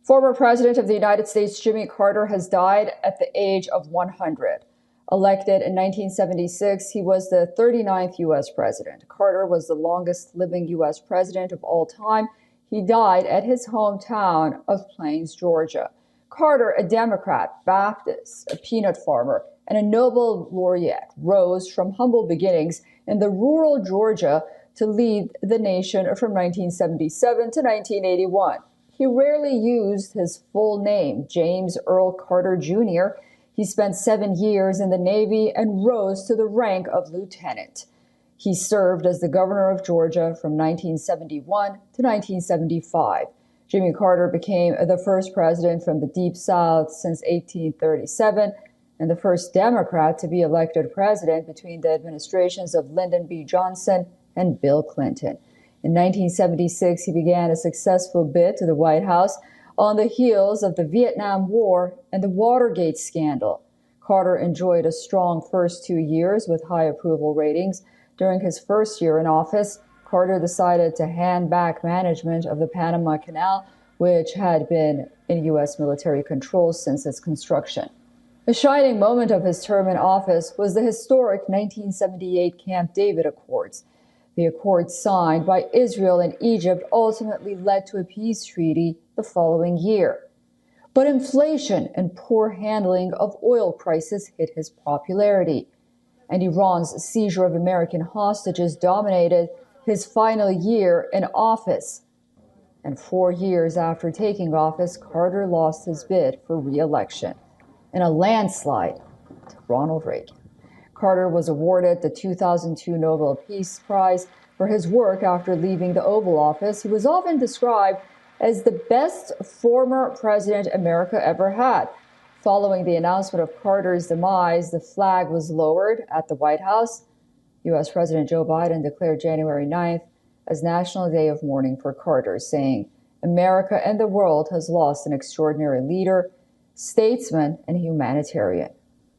Former President of the United States Jimmy Carter has died at the age of 100. Elected in 1976, he was the 39th U.S. president. Carter was the longest living U.S. president of all time. He died at his hometown of Plains, Georgia. Carter, a Democrat, Baptist, a peanut farmer, and a Nobel laureate, rose from humble beginnings in the rural Georgia to lead the nation from 1977 to 1981. He rarely used his full name, James Earl Carter Jr. He spent 7 years in the Navy and rose to the rank of lieutenant. He served as the governor of Georgia from 1971 to 1975. Jimmy Carter became the first president from the Deep South since 1837 and the first Democrat to be elected president between the administrations of Lyndon B. Johnson and Bill Clinton. In 1976, he began a successful bid to the White House on the heels of the Vietnam War and the Watergate scandal. Carter enjoyed a strong first 2 years with high approval ratings. During his first year in office, Carter decided to hand back management of the Panama Canal, which had been in U.S. military control since its construction. A shining moment of his term in office was the historic 1978 Camp David Accords. The accords signed by Israel and Egypt ultimately led to a peace treaty the following year. But inflation and poor handling of oil prices hit his popularity, and Iran's seizure of American hostages dominated his final year in office. And 4 years after taking office, Carter lost his bid for re-election in a landslide to Ronald Reagan. Carter was awarded the 2002 Nobel Peace Prize for his work after leaving the Oval Office. He was often described as the best former president America ever had. Following the announcement of Carter's demise, the flag was lowered at the White House. U.S. President Joe Biden declared January 9th as National Day of Mourning for Carter, saying, "America and the world has lost an extraordinary leader, statesman, and humanitarian."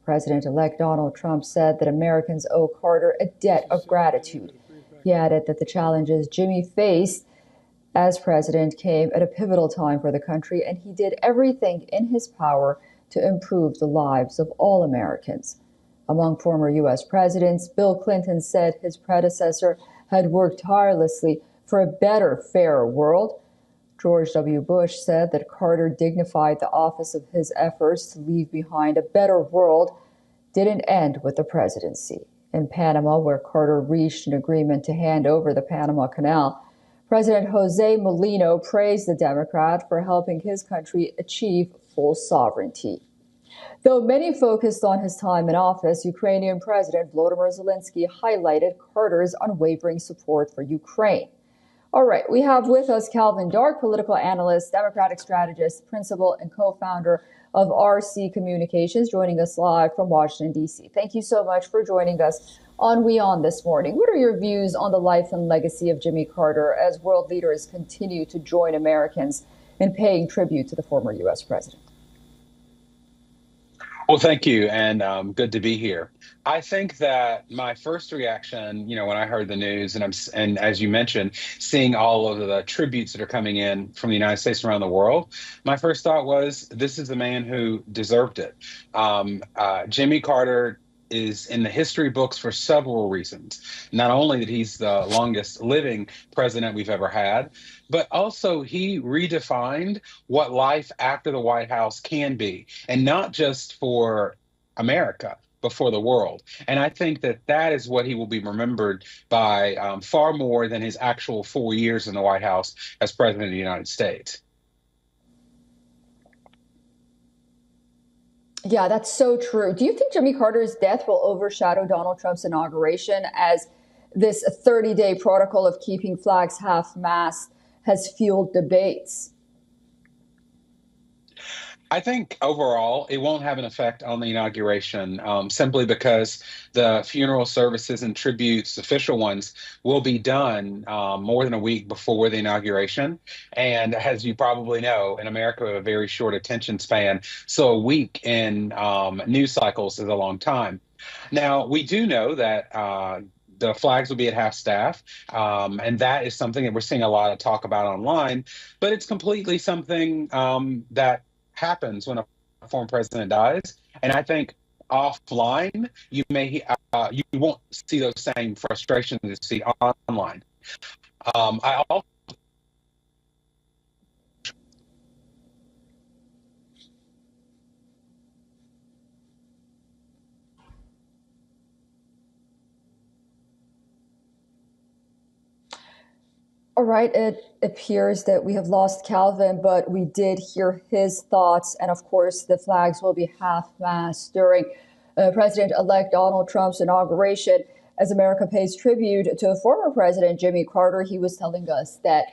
President-elect Donald Trump said that Americans owe Carter a debt of gratitude. He added that the challenges Jimmy faced as president came at a pivotal time for the country, and he did everything in his power to improve the lives of all Americans. Among former U.S. presidents, Bill Clinton said his predecessor had worked tirelessly for a better, fairer world. George W. Bush said that Carter dignified the office of his efforts to leave behind a better world didn't end with the presidency. In Panama, where Carter reached an agreement to hand over the Panama Canal, President Jose Molino praised the Democrat for helping his country achieve full sovereignty. Though many focused on his time in office, Ukrainian President Volodymyr Zelensky highlighted Carter's unwavering support for Ukraine. All right, we have with us Calvin Dark, political analyst, Democratic strategist, principal and co-founder of RC Communications, joining us live from Washington, D.C. Thank you so much for joining us on WION this morning. What are your views on the life and legacy of Jimmy Carter as world leaders continue to join Americans in paying tribute to the former U.S. president? Well, thank you, and good to be here. I think that my first reaction, when I heard the news, and as you mentioned, seeing all of the tributes that are coming in from the United States around the world, my first thought was, this is the man who deserved it. Jimmy Carter is in the history books for several reasons. Not only that he's the longest living president we've ever had, but also he redefined what life after the White House can be, and not just for America, but for the world. And I think that that is what he will be remembered by far more than his actual 4 years in the White House as president of the United States. Yeah, that's so true. Do you think Jimmy Carter's death will overshadow Donald Trump's inauguration, as this 30-day protocol of keeping flags half-mast has fueled debates? I think overall it won't have an effect on the inauguration, simply because the funeral services and tributes, official ones, will be done more than a week before the inauguration. And as you probably know, in America, we have a very short attention span. So a week in news cycles is a long time. Now, we do know that the flags will be at half staff. And that is something that we're seeing a lot of talk about online, but it's completely something that happens when a former president dies. And I think offline, you won't see those same frustrations you see online. I also All right, it appears that we have lost Calvin, but we did hear his thoughts. And of course, the flags will be half-mast during President-elect Donald Trump's inauguration. As America pays tribute to former President Jimmy Carter, he was telling us that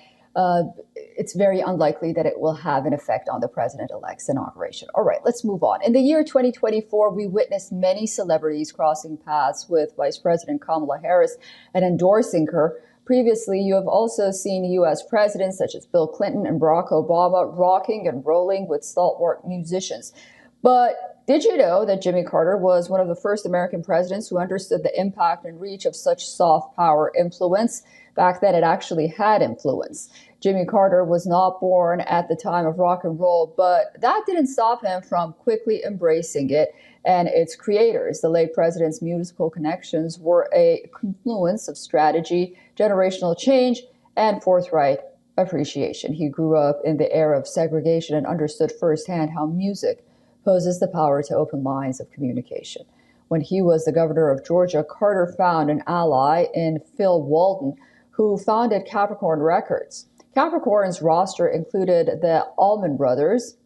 it's very unlikely that it will have an effect on the president-elect's inauguration. All right, let's move on. In the year 2024, we witnessed many celebrities crossing paths with Vice President Kamala Harris and endorsing her. Previously, you have also seen U.S. presidents such as Bill Clinton and Barack Obama rocking and rolling with stalwart musicians. But did you know that Jimmy Carter was one of the first American presidents who understood the impact and reach of such soft power influence? Back then, it actually had influence. Jimmy Carter was not born at the time of rock and roll, but that didn't stop him from quickly embracing it and its creators. The late president's musical connections were a confluence of strategy, generational change, and forthright appreciation. He grew up in the era of segregation and understood firsthand how music poses the power to open lines of communication. When he was the governor of Georgia, Carter found an ally in Phil Walden, who founded Capricorn Records. Capricorn's roster included the Allman Brothers,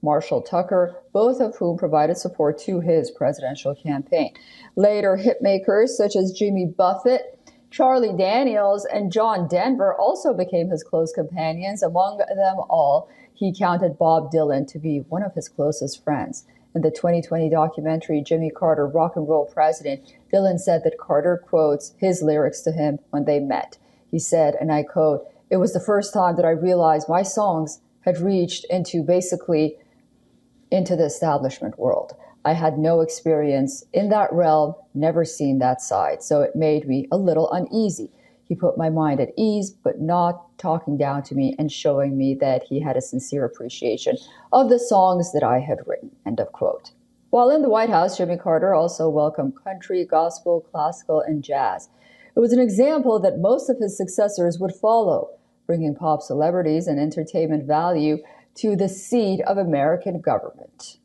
Marshall Tucker, both of whom provided support to his presidential campaign. Later, hitmakers such as Jimmy Buffett, Charlie Daniels, and John Denver also became his close companions. Among them all, he counted Bob Dylan to be one of his closest friends. In the 2020 documentary, Jimmy Carter, Rock and Roll President, Dylan said that Carter quotes his lyrics to him when they met. He said, and I quote, "It was the first time that I realized my songs had reached into the establishment world. I had no experience in that realm, never seen that side, so it made me a little uneasy. He put my mind at ease, but not talking down to me and showing me that he had a sincere appreciation of the songs that I had written," end of quote. While in the White House, Jimmy Carter also welcomed country, gospel, classical, and jazz. It was an example that most of his successors would follow, bringing pop celebrities and entertainment value to the seat of American government.